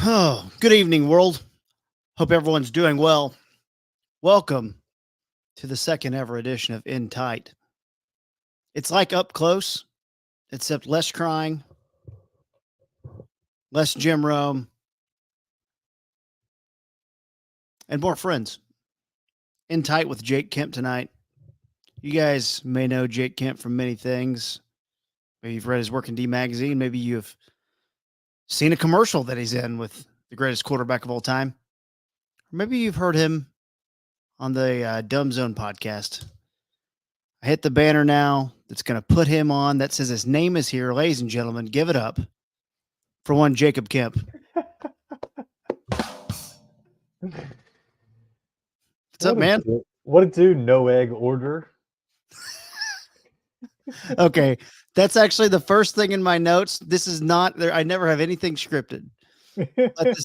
Oh, good evening, world. Hope everyone's doing well. Welcome to the second ever edition of In Tight. It's like up close, except less crying, less Jim Rome, and more friends. In Tight with Jake Kemp tonight. You guys may know Jake Kemp from many things. Maybe you've read his work in D Magazine. Maybe you've seen a commercial that he's in with the greatest quarterback of all time. Or maybe you've heard him on the Dumb Zone podcast. I hit the banner now that's going to put him on. That says his name is here. Ladies and gentlemen, give it up for one Jacob Kemp. What's up, man? What it do? No egg order. Okay, that's actually the first thing in my notes. This is not there. I never have anything scripted. But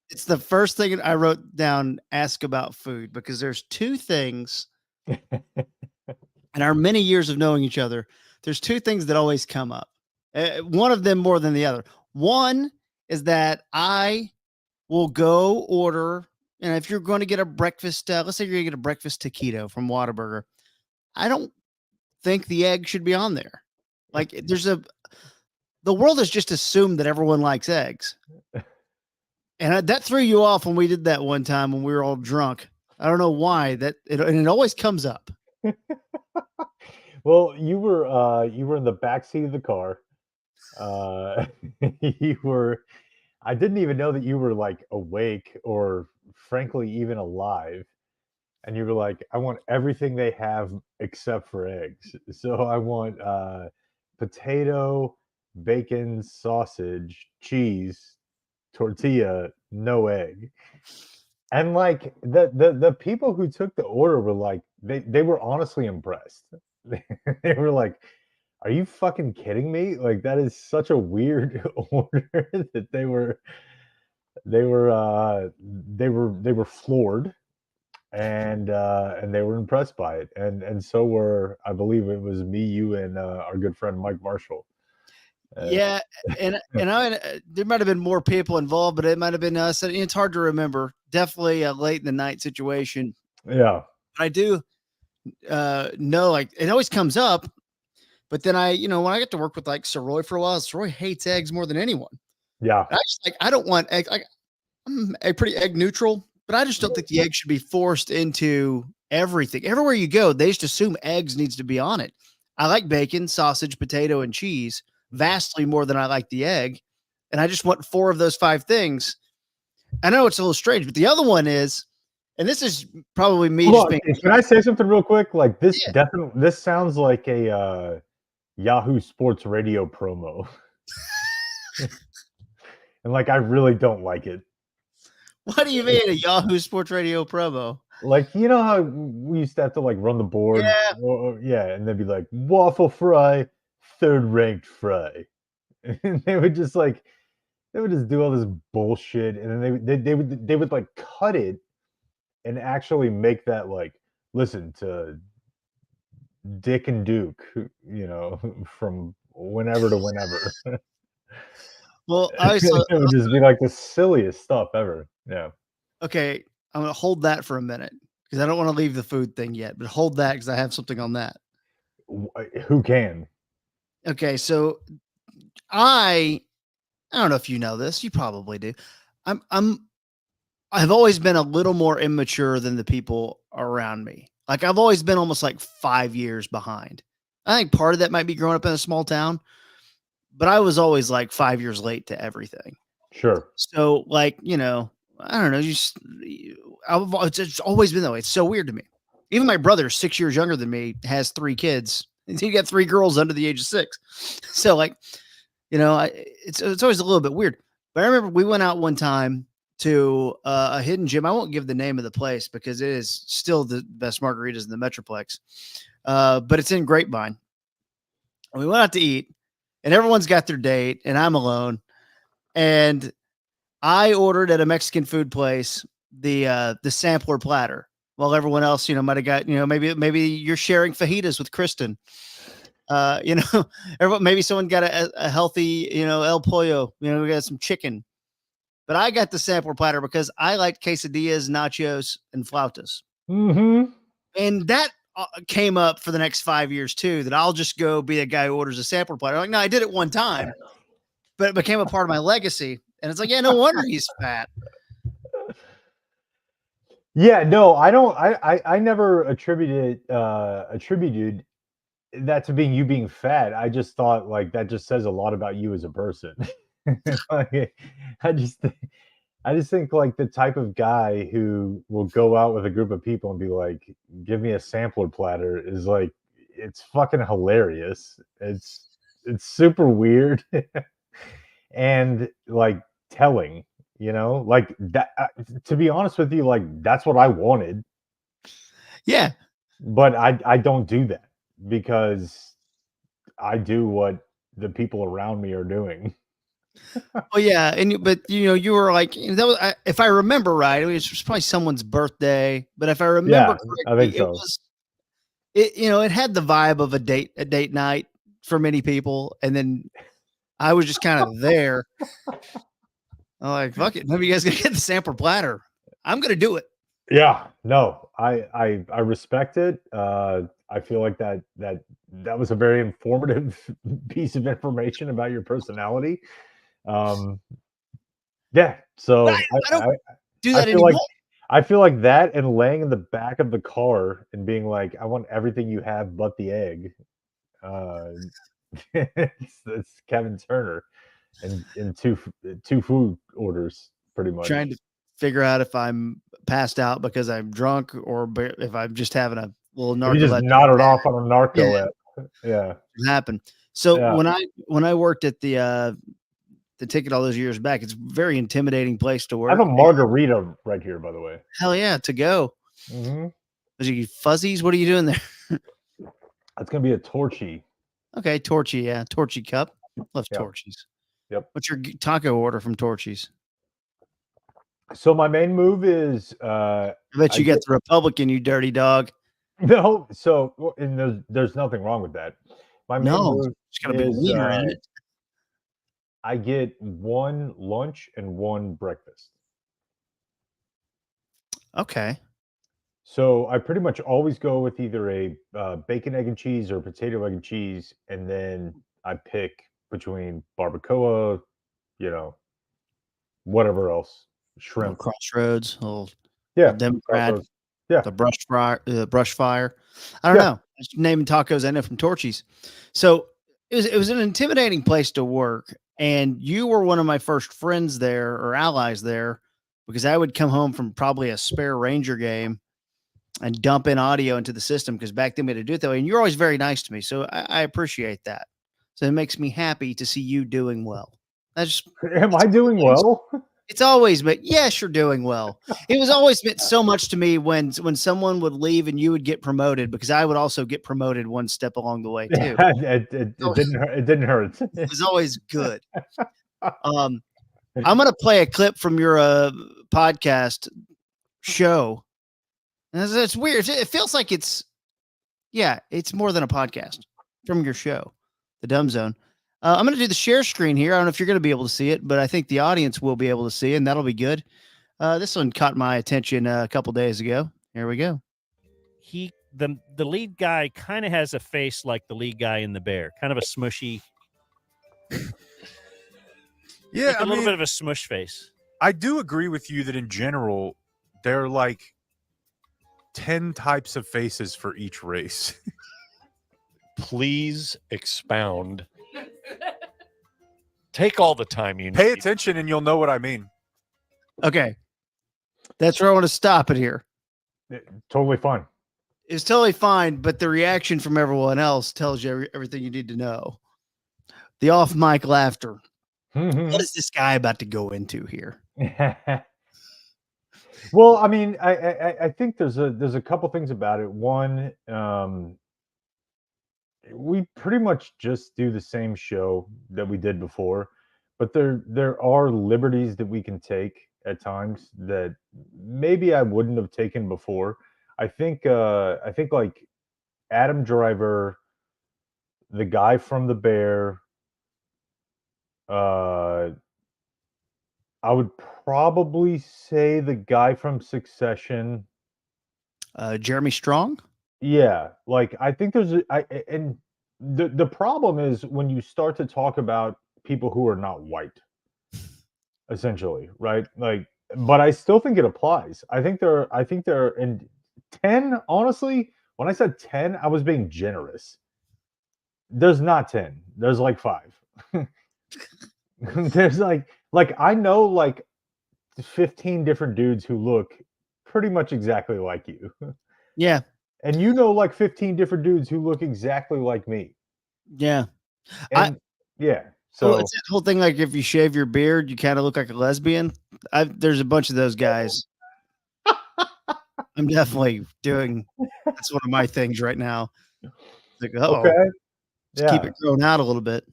it's the first thing I wrote down. Ask about food because there's two things in our many years of knowing each other. There's two things that always come up. One of them more than the other. One is that I will go order, and if you're going to get a breakfast, let's say you're going to get a breakfast taquito from Whataburger, I don't think the egg should be on there. Like the world has just assumed that everyone likes eggs. And that threw you off when we did that one time when we were all drunk. I don't know why and it always comes up. Well, you were in the back seat of the car. You were. I didn't even know that you were like awake or frankly even alive. And you were like, I want everything they have except for eggs. So I want potato, bacon, sausage, cheese, tortilla, no egg. And like the people who took the order were like they were honestly impressed. They were like, "Are you fucking kidding me? Like that is such a weird order that they were floored and they were impressed by it. And so were I believe it was me, you, and our good friend Mike Marshall. Yeah, and there might have been more people involved, but it might have been us. It's hard to remember. Definitely a late in the night situation. Yeah. But I do know, like, it always comes up. But then when I get to work with like Soroy for a while, Soroy hates eggs more than anyone. Yeah. I don't want egg. I'm a pretty egg neutral, but I just don't think the egg should be forced into everything. Everywhere you go, they just assume eggs needs to be on it. I like bacon, sausage, potato, and cheese vastly more than I like the egg. And I just want 4 of those 5 things. I know it's a little strange, but the other one is, and this is probably me just being. Can I say something real quick? Like this Yeah. this sounds like a Yahoo Sports Radio promo. And like I really don't like it. What do you mean a Yahoo Sports Radio promo? Like, you know how we used to have to like run the board? Yeah. Yeah, and they'd be like, waffle fry, third ranked fry. And they would just do all this bullshit, and then they would like cut it and actually make that like listen to Dick and Duke, from whenever to whenever. Well, I also, It would just be like the silliest stuff ever. Yeah. okay, I'm going to hold that for a minute because I don't want to leave the food thing yet, but hold that because I have something on that. Who can? Okay, so I don't know if you know this, you probably do. I've always been a little more immature than the people around me. Like I've always been almost like 5 years behind. I think part of that might be growing up in a small town, but I was always like 5 years late to everything. Sure. So like, I don't know, it's always been that way. It's so weird to me. Even my brother, 6 years younger than me, has 3 kids. He got 3 girls under the age of 6. So like, it's always a little bit weird. But I remember we went out one time to a hidden gym. I won't give the name of the place because it is still the best margaritas in the Metroplex. But it's in Grapevine. And we went out to eat, and everyone's got their date, and I'm alone. And I ordered at a Mexican food place the sampler platter, while everyone else, might have got, maybe you're sharing fajitas with Kristen. Everyone, maybe someone got a healthy, El Pollo, we got some chicken. but I got the sampler platter because I like quesadillas, nachos, and flautas. Mm-hmm. And that came up for the next 5 years too, that I'll just go be a guy who orders a sampler platter. Like, no, I did it one time, but it became a part of my legacy. And it's like, yeah, no wonder he's fat. Yeah, no, I don't. I never attributed that to being you being fat. I just thought like that just says a lot about you as a person. Like, I just I just think like the type of guy who will go out with a group of people and be like, "Give me a sampler platter," is like it's fucking hilarious. It's super weird and like telling, like that. To be honest with you, like that's what I wanted, Yeah. but I don't do that because I do what the people around me are doing. Well, yeah. But you were like, that was, if I remember right, it was probably someone's birthday. But if I remember Yeah, I think correctly, it so. was, it had the vibe of a date night for many people. And then I was just kind of there. I'm like, fuck it. Maybe you guys gonna get the sampler platter. I'm gonna do it. Yeah, no, I respect it. I feel like that was a very informative piece of information about your personality. Um, yeah, But so I don't do I that feel like anymore. that and laying in the back of the car and being like, I want everything you have but the egg. Uh, it's Kevin Turner and in two food orders pretty Trying much. to figure out if I'm passed out because I'm drunk or if I'm just having a little If you just narcoleptic nodded attack. off on a Yeah, narco app. Yeah. it happened. So Yeah. when I worked at the ticket all those years back, it's a very intimidating place to I have a work. And margarita right here, by the way. hell yeah, to go. Mhm. Is you fuzzies? What are you doing there? That's gonna be a Torchy. Okay, Torchy, yeah, Torchy cup. Love Yep, Torchies. yep. What's your taco order from Torchies? So my main move is, I bet I you got get the Republican, you dirty dog. no, so well, and there's nothing wrong with that. My main No, move it's got a big is, wiener in it. I get 1 lunch and 1 breakfast. Okay. So I pretty much always go with either a, bacon, egg, and cheese or potato, egg, and cheese, and then I pick between barbacoa, you know, whatever else, Little shrimp. crossroads, little Yeah, Democrat, crossroads. Yeah, brush fire. I don't yeah. know. Just naming tacos I know from Torchies. So it was an intimidating place to work, and you were one of my first friends there or allies there because I would come home from probably a spare Ranger game and dump in audio into the system because back then we had to do it that way. And you're always very nice to me, so I appreciate that. So it makes me happy to see you doing well. That's just, Am it's I doing always well? it's always meant, yes, you're doing well. It was always meant so much to me when someone would leave and you would get promoted because I would also get promoted one step along the way too. Yeah, it So didn't hurt. It didn't hurt. it was always good. Um, I'm gonna play a clip from your podcast show. And it's weird. It feels like it's more than a podcast from your show, The Dumb Zone. I'm going to do the share screen here. I don't know if you're going to be able to see it, but I think the audience will be able to see it, and that'll be good. This one caught my attention a couple days ago. Here we go. The lead guy kind of has a face like the lead guy in The Bear, kind of a smushy, Yeah, like a little bit of a smush face. I do agree with you that in general, there are like 10 types of faces for each race. Please expound. Take all the time you need. Pay attention and you'll know what I mean. Okay. That's where I want to stop it here. Totally fine. It's totally fine, but the reaction from everyone else tells you everything you need to know. The off mic laughter. What is this guy about to go into here? Well, I mean, I think there's a couple things about it. One, we pretty much just do the same show that we did before, but there are liberties that we can take at times that maybe I wouldn't have taken before. I think like Adam Driver, the guy from The Bear, I would probably say the guy from Succession. Jeremy Strong. Yeah, like I think and the problem is when you start to talk about people who are not white, essentially, right? Like, but I still think it applies. I think they're in 10, honestly, when I said 10, I was being generous. There's not 10. There's like 5. There's like I know like 15 different dudes who look pretty much exactly like you. Yeah, And you know like 15 different dudes who look exactly like me. yeah. I And yeah, Well, so it's that whole thing. Like if you shave your beard, you kind of look like a lesbian. There's a bunch of those guys. I'm definitely doing. That's one of my things right now. Like, oh, okay, just keep yeah. it growing out a little bit.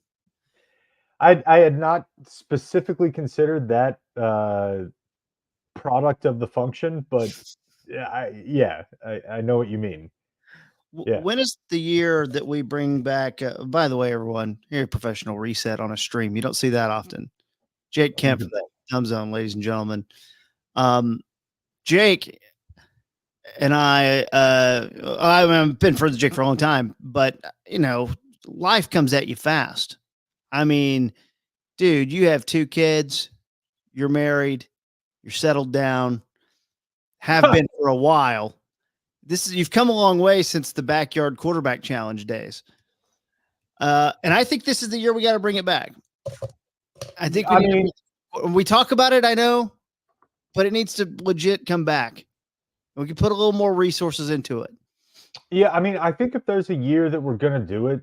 I had not specifically considered that product of the function, but I know what you mean. Yeah. When is the year that we bring back? By the way, everyone, here professional reset on a stream. You don't see that often. Jake Kemp from the Thumb Zone, ladies and gentlemen. Jake and I've been friends with Jake for a long time, but life comes at you fast. I mean, dude, you have 2 kids, you're married, you're settled down, have been for a while. You've come a long way since the backyard quarterback challenge days. And I think this is the year we got to bring it back. I think we talk about it, I know, but it needs to legit come back. We can put a little more resources into it. Yeah, I mean, I think if there's a year that we're gonna do it,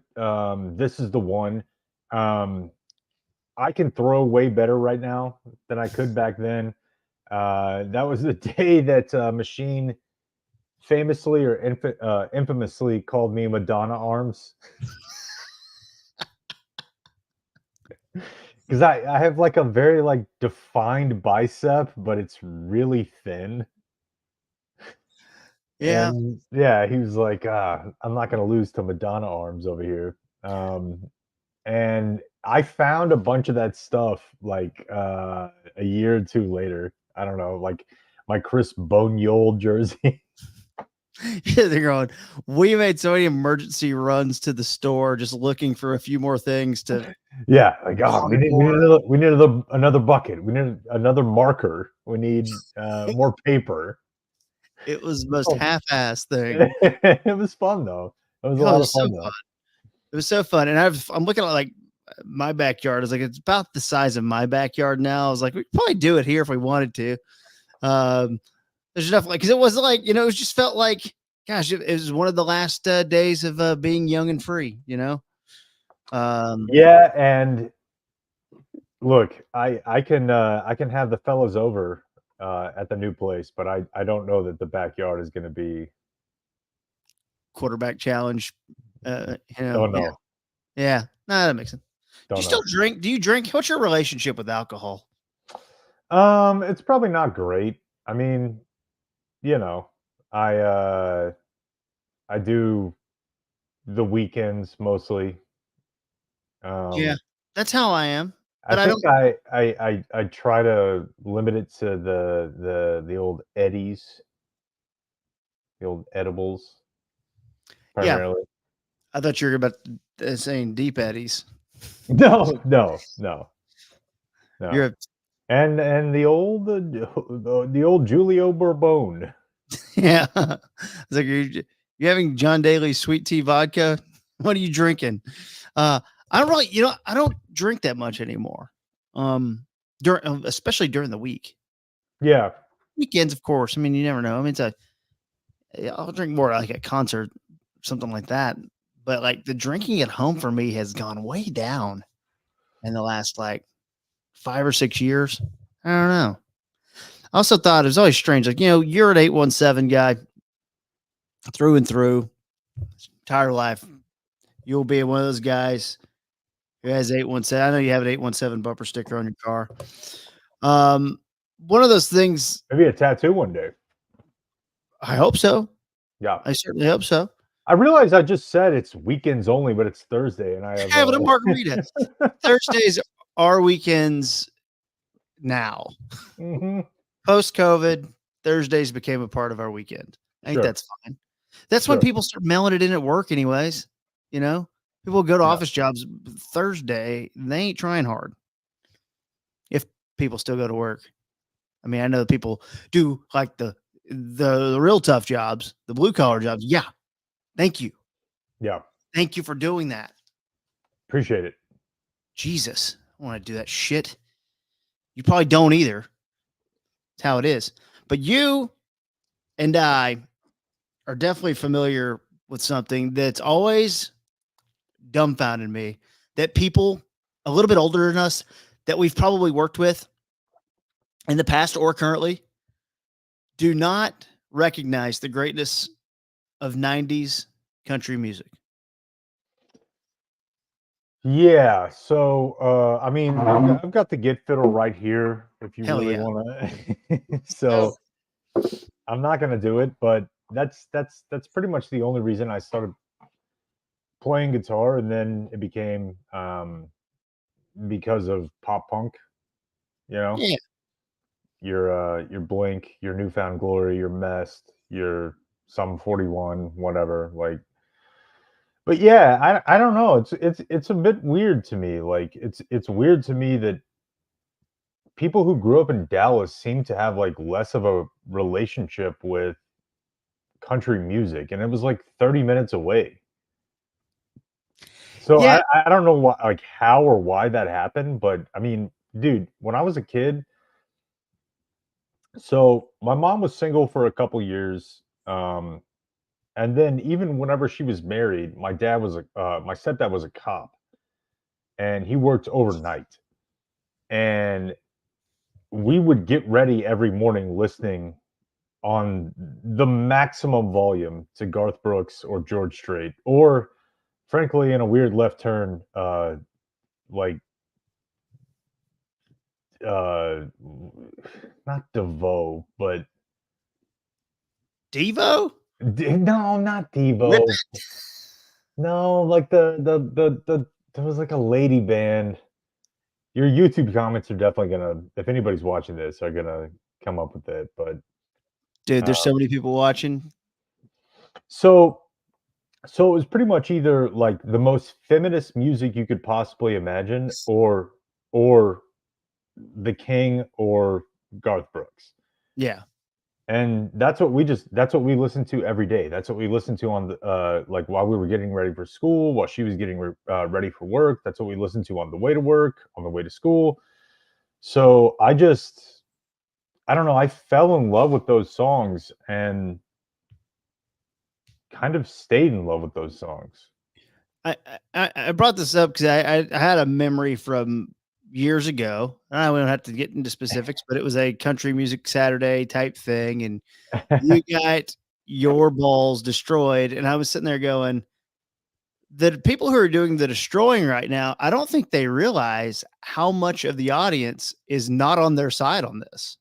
this is the one. I can throw way better right now than I could back then. That was the day that Machine famously or infamously called me Madonna arms. Because I have like a very like defined bicep, but it's really thin. Yeah. And yeah, he was like, I'm not gonna lose to Madonna arms over here. And I found a bunch of that stuff like a year or 2 later. I don't know, like my Chris Boniol jersey. Yeah, they're going, we made so many emergency runs to the store just looking for a few more things to. Yeah, like we need another bucket. We need another marker. We need more paper. It was the most half-assed thing. It was fun though. It was a lot of fun though. It was so fun. And I'm looking at like my backyard. It's like it's about the size of my backyard now. I was like, we could probably do it here if we wanted to. There's enough because it was like, it was just felt like, gosh, it was one of the last days of being young and free, Yeah, and look, I can have the fellas over at the new place, but I don't know that the backyard is going to be quarterback challenge. Don't know. Yeah, no, that makes sense. Don't Do you still drink? Do you drink? What's your relationship with alcohol? It's probably not great. I mean, I do the weekends mostly. Yeah, that's how I am. But I think I try to limit it to the old Eddies, the old edibles, primarily. I thought you were about saying deep eddies. No. You're And the old Julio Bourbon. yeah. It's like you having John Daly's sweet tea vodka. What are you drinking? I don't really, I don't drink that much anymore. Especially during the week. Yeah. Weekends, of course. I mean, you never know. I mean, I'll drink more like a concert, something like that. But like the drinking at home for me has gone way down in the last like 5 or 6 years. I don't know. I also thought it was always strange. Like, you're an 817 guy through and through, entire life. You'll be one of those guys who has 817. I know you have an 817 bumper sticker on your car. One of those things. Maybe a tattoo one day. I hope so. Yeah. I certainly hope so. I realize I just said it's weekends only, but it's Thursday, and I have having a margarita. Thursdays are weekends now. Hmm. Post COVID, Thursdays became a part of our weekend. I think Sure. that's fine. That's when Sure. people start mailing it in at work, anyways. You know, people go to Yeah. office jobs Thursday, and they ain't trying hard. If people still go to work, I mean, I know people do like the real tough jobs, the blue collar jobs. Yeah, thank you, Yeah. thank you for doing that. Appreciate it. Jesus, I want to do that shit. You probably don't either. It's how it is. But you and I are definitely familiar with something that's always dumbfounded me, that people a little bit older than us that we've probably worked with in the past or currently do not recognize the greatness of 90s country music. Yeah. So, I mean, I've got the Get Fiddle right here if you Hell really yeah. want to. So I'm not going to do it, but that's pretty much the only reason I started playing guitar, and then it became because of pop punk. You know, Yeah. your Blink, your Newfound Glory, your Mest, your Sum 41, whatever. Like, but yeah, I don't know. It's a bit weird to me. Like, it's weird to me that people who grew up in Dallas seem to have like less of a relationship with country music, and it was like 30 minutes away. So Yeah. I don't know why, like how or why that happened, but I mean, dude, when I was a kid, so my mom was single for a couple years, and then even whenever she was married, my stepdad was a cop, and he worked overnight, and we would get ready every morning listening on the maximum volume to Garth Brooks or George Strait, or frankly, in a weird left turn, like uh not DeVoe, but Devo? No, not Rip Devo. it. No, like the there was like a lady band. Your YouTube comments are definitely gonna, if anybody's watching this, are gonna come up with it. But Dude, uh, there's so many people watching. so so it was pretty much either like the most feminist music you could possibly imagine, or The King or Garth Brooks. Yeah. And that's what we listened to every day. That's what we listened to on the like while we were getting ready for school, while she was getting ready for work. That's what we listened to on the way to work, on the way to school. So I don't know, I fell in love with those songs and kind of stayed in love with those songs. I brought this up because I had a memory from years ago. I don't have to get into specifics, but it was a country music Saturday type thing, and you got your balls destroyed. And I was sitting there going, the people who are doing the destroying right now, I don't think they realize how much of the audience is not on their side on this.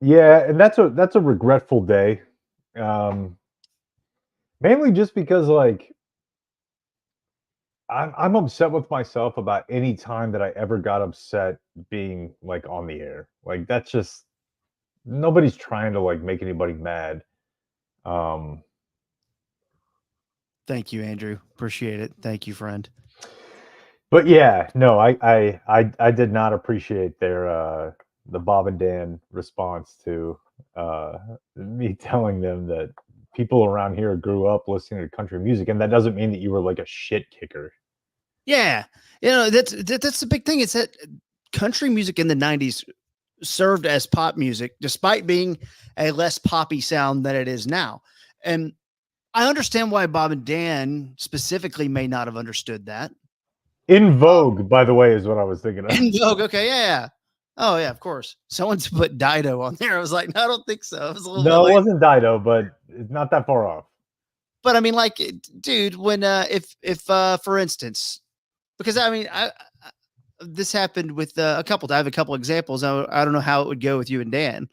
Yeah, and that's a regretful day. Um, Mainly just because like I'm upset with myself about any time that I ever got upset being like on the air. Like that's just nobody's trying to like make anybody mad. Um Thank you, Andrew. Appreciate it. Thank you, friend. but yeah, no, I did not appreciate their the Bob and Dan response to me telling them that people around here grew up listening to country music, and that doesn't mean that you were like a shit kicker. Yeah. You know, that's the big thing. It's that country music in the 90s served as pop music, despite being a less poppy sound than it is now. And I understand why Bob and Dan specifically may not have understood that. In Vogue, by the way, is what I was thinking of. In Vogue, okay, yeah. Oh, yeah, of course. Someone's put Dido on there. I was like, no, I don't think so. It was a little No, bit it late. wasn't Dido, but it's not that far off. But I mean, like, dude, when if for instance, because I mean, this happened with a couple. I have a couple examples. I don't know how it would go with you and Dan.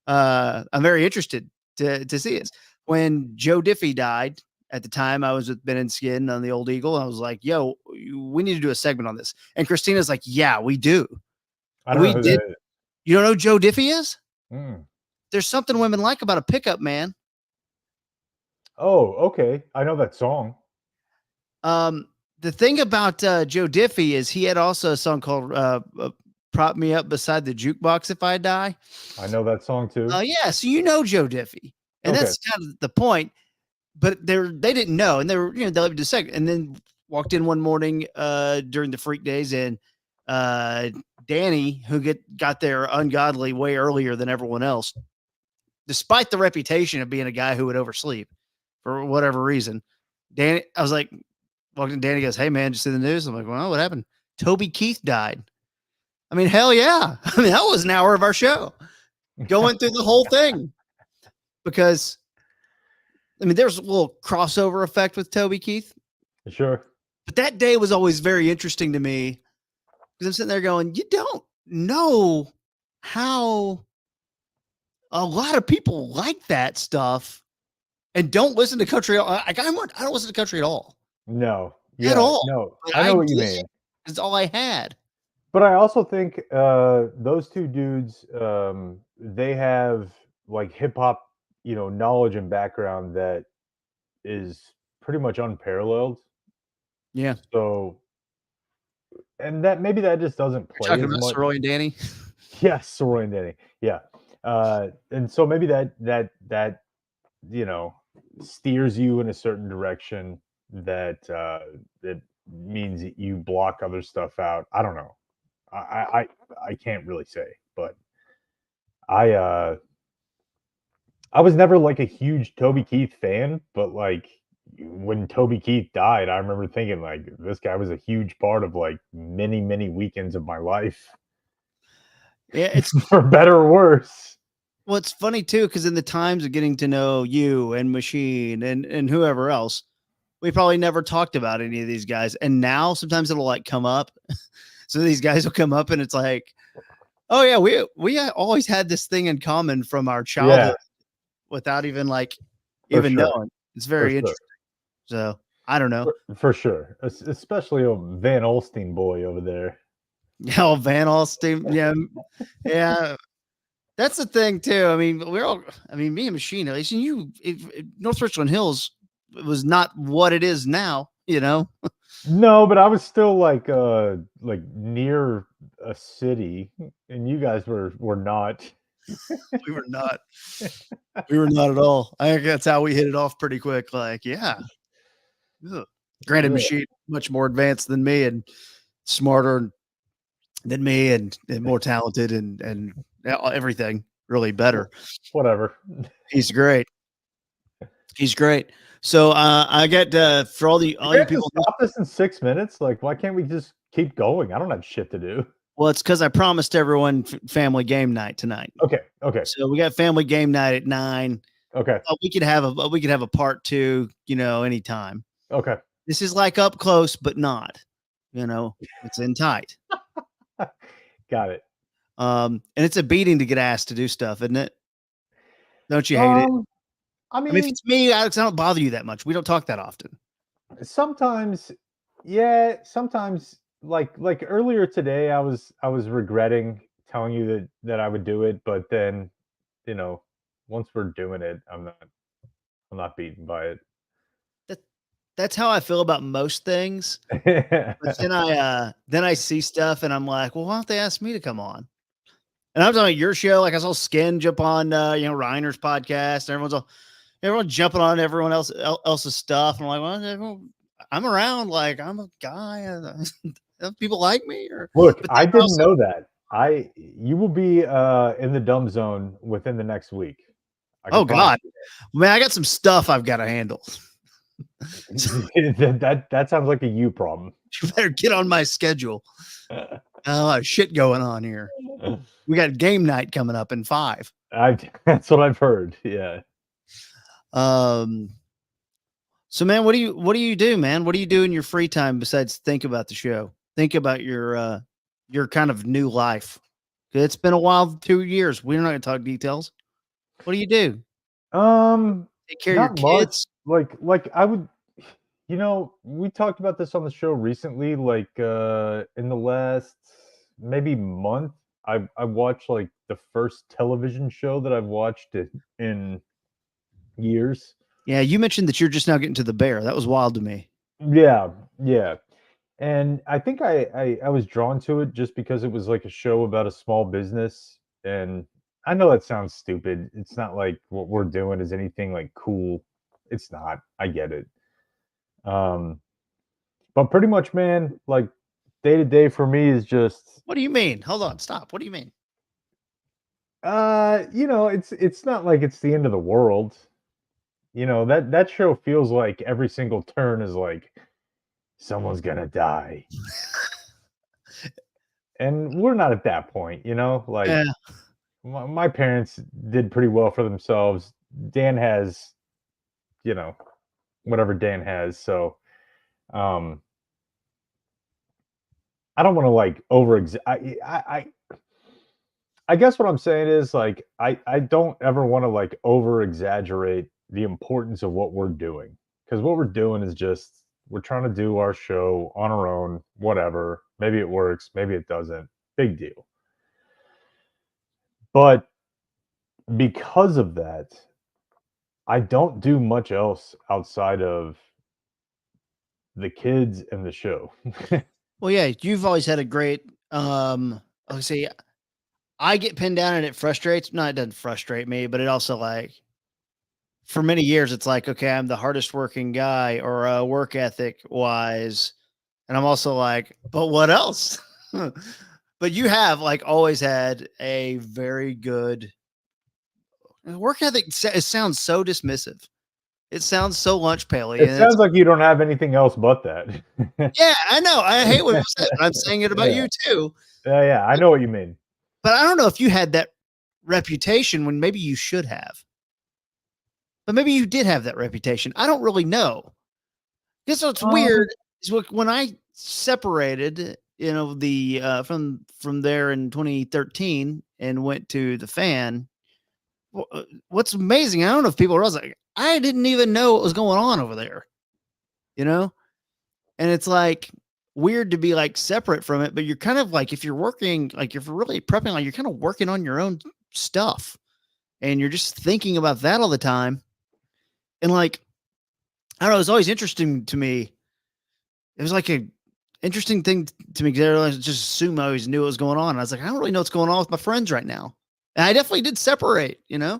I'm very interested to see this. When Joe Diffie died, at the time I was with Ben and Skin on the Old Eagle. I was like, yo, we need to do a segment on this. And Christina's like, yeah, we do. I don't We know who did. that is. You don't know who Joe Diffie is? Mm. There's something women like about a pickup man. Oh, okay. I know that song. The thing about Joe Diffie is he had also a song called "Prop Me Up Beside the Jukebox If I Die." I know that song too. Yeah, so you know Joe Diffie, and Okay. that's kind of the point. But they didn't know, and they were they lived a second, and then walked in one morning during the freak days, and Danny, who got there ungodly way earlier than everyone else, despite the reputation of being a guy who would oversleep for whatever reason. Danny, I was like, walked in, Danny goes, "Hey man, just see the news?" I'm like, "Well, what happened?" Toby Keith died. I mean, hell yeah. I mean, that was an hour of our show going through the whole thing because I mean, there's a little crossover effect with Toby Keith, Sure. but that day was always very interesting to me because I'm sitting there going, you don't know how a lot of people like that stuff and don't listen to country. I don't listen to country at all. No. At Yeah. all. No. But I know what you did. mean. It's all I had. But I also think those two dudes, they have like hip hop, knowledge and background that is pretty much unparalleled. Yeah. So, and that maybe that just doesn't You're play talking as about much. Soroy and Danny. Yes, Soren and Danny. Yeah. And so maybe that steers you in a certain direction that means that you block other stuff out. I don't know. I can't really say, but I I was never like a huge Toby Keith fan, but like when Toby Keith died, I remember thinking like this guy was a huge part of like many, many weekends of my life, Yeah, it's for better or worse. well, it's funny too, because in the times of getting to know you and Machine and whoever else, we probably never talked about any of these guys. And now sometimes it'll like come up. So these guys will come up and it's like, oh yeah, we always had this thing in common from our Yeah, childhood without even for even sure. knowing. It's For very sure. interesting. So I don't know. For sure. Especially a Van Olstein boy over there. Oh, Van Alstyne. Yeah. Yeah. That's the thing too. I mean, me and Machine, at least, and North Richland Hills was not what it is now, No, but I was still like near a city, and you guys were not. We were not. We were not at all. I think that's how we hit it off pretty quick. Like, yeah. Ugh. Granted, Yeah. Machine much more advanced than me and smarter than me and more talented and everything really better. Whatever. He's great. He's great. So I got for all you We have to people. stop this in 6 minutes. Like, why can't we just keep going? I don't have shit to do. Well, it's because I promised everyone family game night tonight. Okay. Okay. So we got family game night at 9. Okay. We could have a part 2, anytime. Okay. This is like up close, but not. It's in tight. Got it. And it's a beating to get asked to do stuff, isn't it? Don't you hate it? I I mean, if mean, it's me, Alex, I don't bother you that much. We don't talk that often. sometimes, yeah, sometimes like earlier today, I was regretting telling you that I would do it, but then, once we're doing it, I'm not beaten by That's how I feel about most things. it. But then I see stuff and I'm like, well, why don't they ask me to come on? And I'm talking about your show. Like I saw Skin jump on, Reiner's podcast. Everyone's jumping on everyone else's stuff. And I'm like, well, I'm around. Like I'm a guy. People like me. Look, But I then didn't also, know that. You will be in the dumb zone within the next week. I can oh promise God, man, I got some stuff I've got to handle. you. That sounds like a you problem. You better get on my schedule. Shit going on here. We got game night coming up in 5. That's what I've heard. Yeah. So man, what do you do, man? What do you do in your free time besides think about the show? Think about your kind of new life. It's been a while, 2 years. We're not gonna talk details. What do you do? Take care of your Not much. kids? Like I would, we talked about this on the show recently. Like in the last maybe month, I watched like the first television show that I've watched in years. Yeah, you mentioned that you're just now getting to the bear. That was wild to me. Yeah, yeah. And I think I was drawn to it just because it was like a show about a small business. And I know that sounds stupid. It's not like what we're doing is anything like cool. It's not. I get it. Um, but pretty much, man, like day to day for me is just What do you mean? Hold on, stop. What do you mean? it's not like it's the end of the world. That show feels like every single turn is like someone's gonna die. And we're not at that point, like Yeah, my parents did pretty well for themselves. Dan has, you know, whatever Dan has. So, um, I don't want to like over. I guess what I'm saying is like I don't ever want to like over exaggerate the importance of what we're doing because what we're doing is just we're trying to do our show on our own, whatever. Maybe it works, maybe it doesn't. Big deal. But because of that, I don't do much else outside of the kids and the show. well, yeah, you've always had a great. I'll say I get pinned down and it frustrates. No, it doesn't frustrate me, but it also like for many years it's like okay, I'm the hardest working guy or work ethic wise, and I'm also like, but what else? But you have like always had a very good work ethic. It sounds so dismissive. It sounds so lunch paley, It and it's sounds like you don't have anything else but that. yeah, I know. I hate what you said, but I'm saying it about Yeah. you too. Yeah, I know what you mean. But I don't know if you had that reputation when maybe you should have. But maybe you did have that reputation. I don't really know. Guess what's weird is when I separated, the from there in 2013 and went to the fan. What's amazing, I don't know if people realize like I didn't even know what was going on over there, you know? And it's like weird to be like separate from it, but you're kind of like if you're working, like if you're really prepping, like you're kind of working on your own stuff and you're just thinking about that all the time. And like, I don't know, it was always interesting to me. It was like a interesting thing to me because I just assume I always knew what was going on. I was like, I don't really know what's going on with my friends right now. And I definitely did separate, and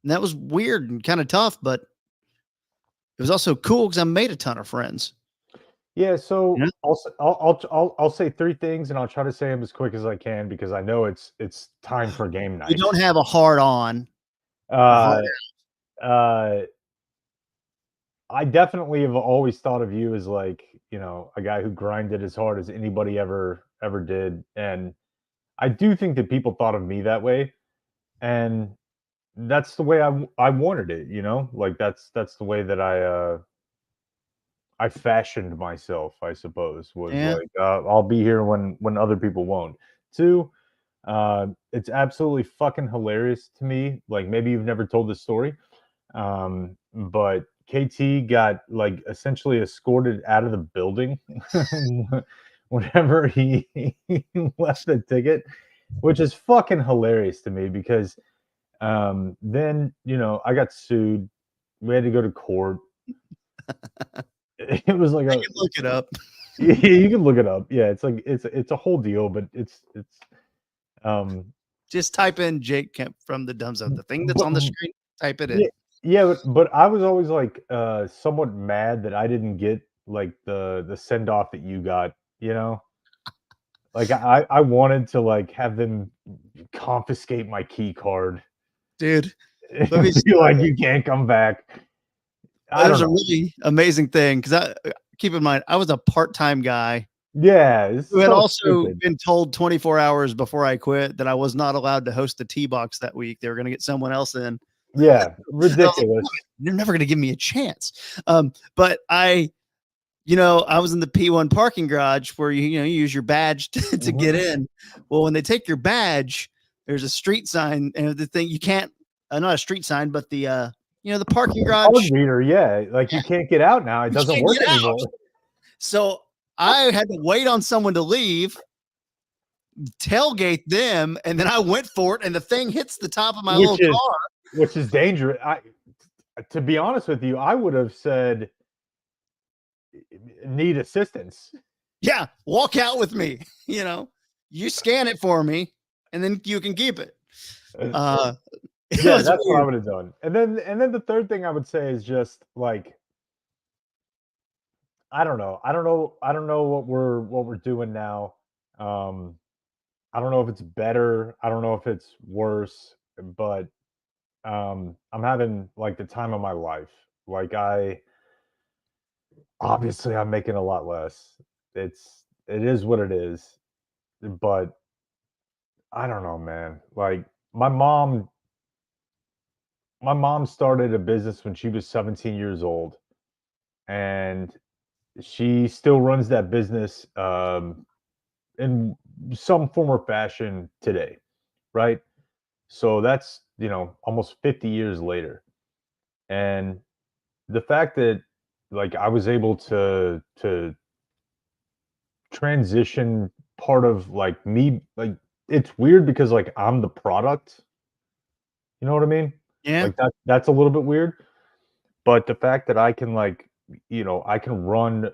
that was weird and kind of tough, but it was also cool because I made a ton of friends. Yeah, so Yeah. I'll say three things, and I'll try to say them as quick as I can because I know it's time for game night. You don't have a hard on. Uh, uh, I definitely have always thought of you as like a guy who grinded as hard as anybody ever did, and I do think that people thought of me that way, and that's the way I wanted it. Like that's the way that I fashioned myself, I suppose, was Yeah. like, I'll be here when other people won't. Two, it's absolutely fucking hilarious to me. Like maybe you've never told this story, but KT got like essentially escorted out of the building whenever he left the ticket, which is fucking hilarious to me because then I got sued. We had to go to court. It was like I a can look it up. yeah, you can look it up. Yeah, it's like it's a whole deal, but it's um Just type in Jake Kemp from the Dumb Zone. The thing that's but on the screen, type it in. yeah, yeah, but I was always like somewhat mad that I didn't get like the send off that you got, Like I wanted to like have them confiscate my key card. Dude, And let me be like you can't come back. I there's don't a know. really amazing thing because keep in mind I was a part-time guy Yeah, it's who had so also stupid. been told 24 hours before I quit that I was not allowed to host the T box that week. They were going to get someone else in. Yeah, And I was like, ridiculous. they're never going to give me a chance. But I was in the P1 parking garage where you use your badge to get in. Well, when they take your badge, there's a street sign and the thing you can't not a street sign, but the the parking Card garage. reader, yeah, like you can't get out now. It You doesn't can't work get out. anymore. So I had to wait on someone to leave tailgate them, and then I went for it, and the thing hits the top of my Which little is- car. which is dangerous. To be honest with you, I would have said need assistance. Yeah, walk out with me. You know, you scan it for me, and then you can keep it. It Yeah, was that's what I weird. would have done. And then the third thing I would say is just like I don't know. I don't know what we're doing now. Um, I don't know if it's better. I don't know if it's worse, but I'm having like the time of my life. Like obviously I'm making a lot less. It is what it is. But I don't know, man. Like my mom started a business when she was 17 years old, and she still runs that business in some form or fashion today, right? So that's, almost 50 years later. And the fact that like I was able to transition part of like me, like it's weird because like I'm the product, you know what I mean? Yeah. Like that's a little bit weird, but the fact that I can like, I can run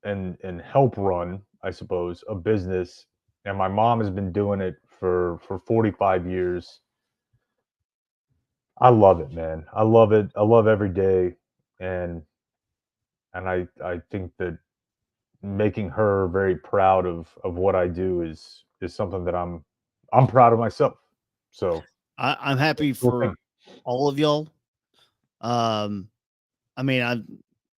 and help run, I suppose, a business, and my mom has been doing it for 45 years. I love it, man. I love it. I love every day, and I think that making her very proud of what I do is something that I'm proud of myself. So I'm happy cool thing. for all of y'all. I mean,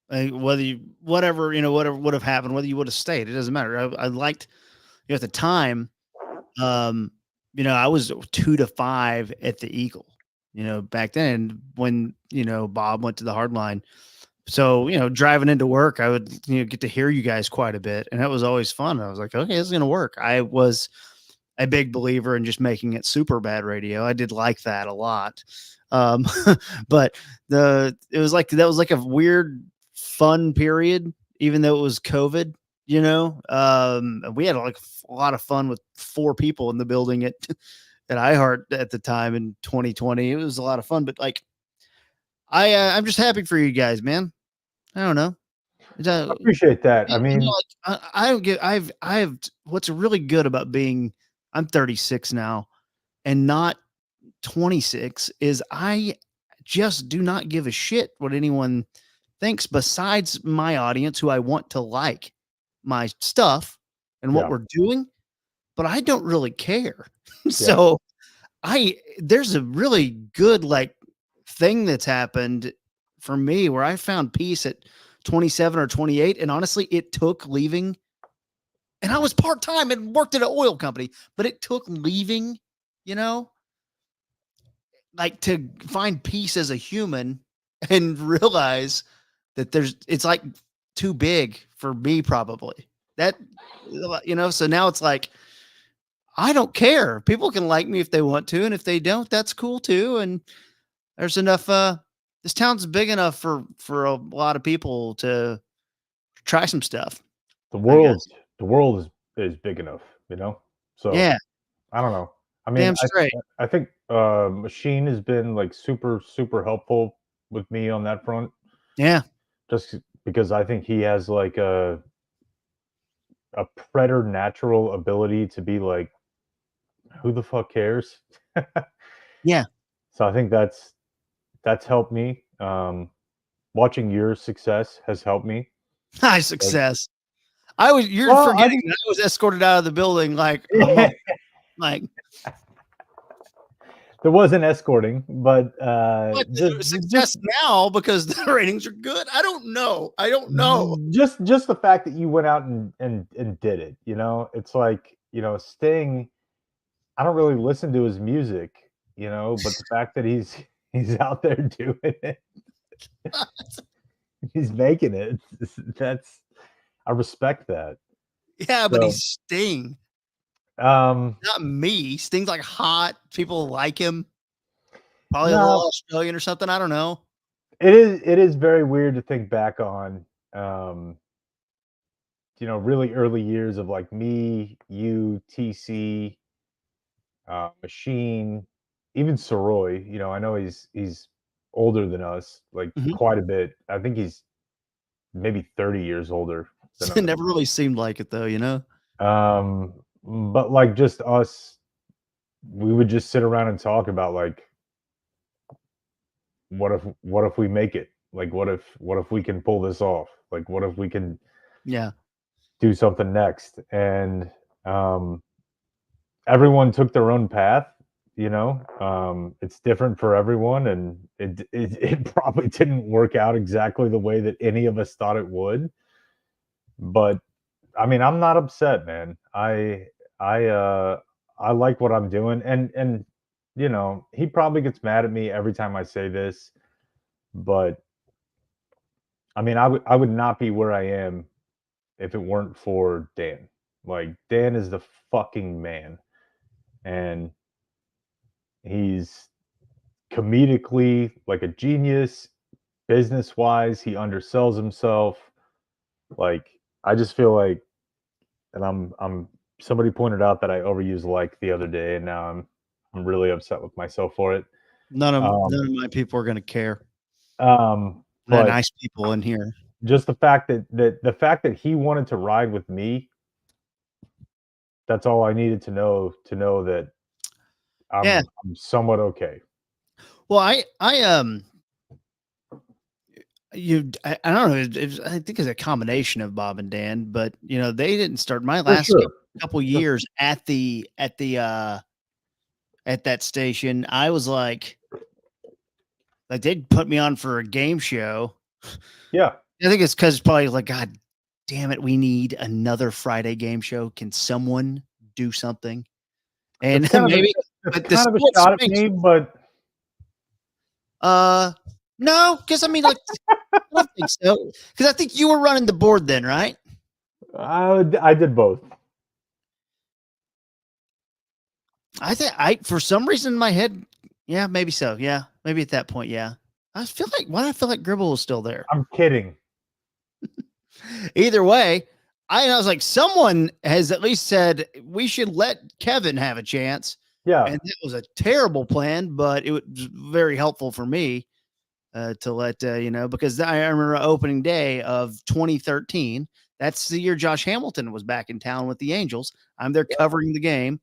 whether you whatever would have happened, whether you would have stayed, it doesn't matter. I liked at the time. Um, I was 2 to 5 at the Eagle. Back then when Bob went to the hard line. So driving into work, I would get to hear you guys quite a bit, and that was always fun. I was like, okay, this is gonna work. I was a big believer in just making it super bad radio. I did like that a lot. Um, but it was like that was like a weird fun period, even though it was COVID. We had like a lot of fun with 4 people in the building at iHeart at the time in 2020. It was a lot of fun, but like I'm just happy for you guys, man. I don't know. I appreciate that. I You mean, know, like, I don't get. I've. What's really good about being? I'm 36 now, and not 26. Is I just do not give a shit what anyone thinks besides my audience, who I want to like my stuff and what yeah, we're doing. But I don't really care. yeah, So there's a really good like thing that's happened for me where I found peace at 27 or 28, and honestly it took leaving, and I was part-time and worked at an oil company, but it took leaving, you know like to find peace as a human and realize that it's like too big for me probably. That so now it's like I don't care. People can like me if they want to, and if they don't, that's cool too. And there's enough. This town's big enough for a lot of people to try some stuff. the I world guess. the world is big enough, So Yeah, I don't know. I mean, damn straight. I think Machine has been like super super helpful with me on that front, Yeah, just because I think he has like a preternatural ability to be like, who the fuck cares? yeah. So I think that's helped me. Watching your success has helped me. High Like, success. You're well, I forgetting that I was escorted out of the building like a mean, month. Like, there was an escorting, but what success now because the ratings are good? I don't know. I don't know. just the fact that you went out and did it, it's like, Sting, I don't really listen to his music, but the fact that he's out there doing it, he's making it, that's I respect that. Yeah, but So, he's Sting, um, not me. Sting's like hot. People like him. Probably a little no, Australian or something. I don't know. it is very weird to think back on, um, really early years of like me, you, TC, Machine, even Soroy. I know he's older than us, like Mhm. quite a bit. I think he's maybe 30 years older than It us. never really seemed like it though, you know? But like just us, we would just sit around and talk about like, what if we make it? Like, what if we can pull this off? Like, what if we can Yeah. do something next? And um, everyone took their own path. It's different for everyone, and it probably didn't work out exactly the way that any of us thought it would. But I mean, I'm not upset, man. I like what I'm doing, and he probably gets mad at me every time I say this, but I mean, I would not be where I am if it weren't for Dan. Like, Dan is the fucking man, and he's comedically like a genius. Business wise, he undersells himself. Like, I just feel like, and I'm somebody pointed out that I overused like the other day, and now I'm really upset with myself for it. Um, None of my people are gonna care. They're but nice people in here. just the fact that he wanted to ride with me, that's all I needed to know that Yeah. I'm somewhat okay. Well, I don't know. I think it's a combination of Bob and Dan, but they didn't start my For last sure. couple For years at that station. I was like they'd put me on for a game show. Yeah. I think it's because probably like, God damn it, we need another Friday game show. Can someone do something? That's And kind of a maybe, that's but the kind of a split shot at sphinx. me, but No, because I mean, like, I don't think so. Because I think you were running the board then, right? I did both. I think for some reason in my head, yeah, maybe so. Yeah, maybe at that point, yeah. Why do I feel like Gribble was still there? I'm kidding. Either way, I was like, someone has at least said we should let Kevin have a chance. Yeah. And it was a terrible plan, but it was very helpful for me to let because I remember opening day of 2013. That's the year Josh Hamilton was back in town with the Angels. I'm there covering the game,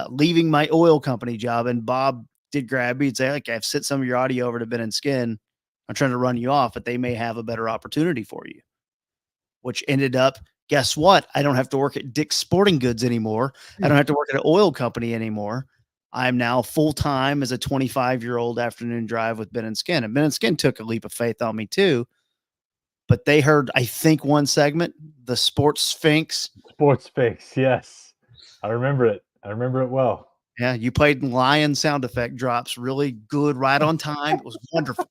leaving my oil company job, and Bob did grab me and say, like, I've sent some of your audio over to Ben and Skin. I'm trying to run you off, but they may have a better opportunity for you. Which ended up, guess what? I don't have to work at Dick's Sporting Goods anymore. I don't have to work at an oil company anymore. I'm now full-time as a 25-year-old afternoon drive with Ben and Skin. And Ben and Skin took a leap of faith on me too. But they heard, I think, one segment, the Sports Sphinx. Sports Fix, yes. I remember it. I remember it well. Yeah, you played lion sound effect drops really good, right on time. It was wonderful.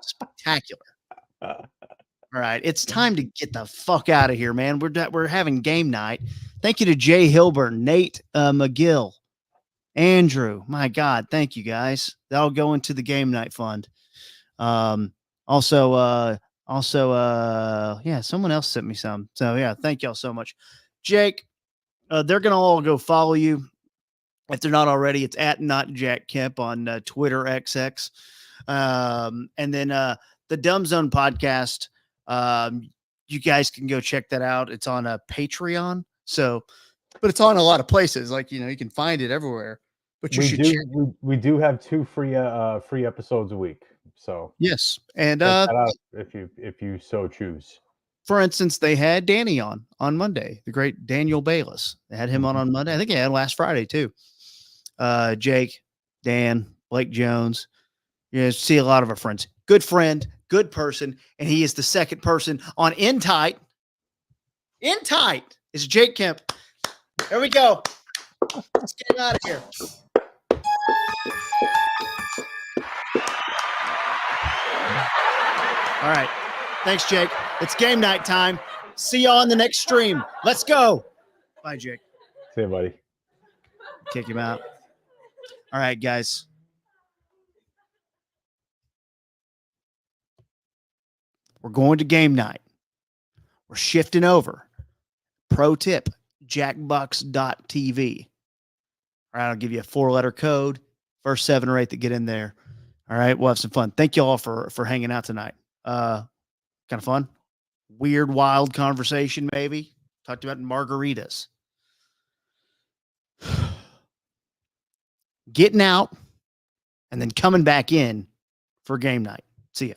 Spectacular. All right, it's time to get the fuck out of here, man. We're having game night. Thank you to Jay Hilburn, Nate McGill, Andrew. My God, thank you guys. That'll go into the game night fund. Also, yeah, someone else sent me some. So yeah, thank y'all so much, Jake. They're gonna all go follow you if they're not already. It's at not Jack Kemp on Twitter XX, and then the Dumb Zone podcast. You guys can go check that out. It's on a Patreon. So, but it's on a lot of places. Like, you can find it everywhere, but you should check. We do have 2 free episodes a week. So Yes. And, check that out if you so choose. for instance, they had Danny on Monday, the great Daniel Bayless. They had him on Monday. I think he had last Friday too. Jake, Dan, Blake Jones. See a lot of our friends. Good friend, good person, and he is the second person on In Tight. In Tight is Jake Kemp. There we go. Let's get out of here. All right. Thanks, Jake. It's game night time. See you on the next stream. Let's go. Bye, Jake. See you, buddy. Kick him out. All right, guys. We're going to game night. We're shifting over. Pro tip, jackbucks.tv. All right, I'll give you a 4-letter code. First 7 or 8 that get in there. All right, we'll have some fun. Thank you all for hanging out tonight. Kind of fun. Weird, wild conversation, maybe. Talked about margaritas. Getting out and then coming back in for game night. See ya.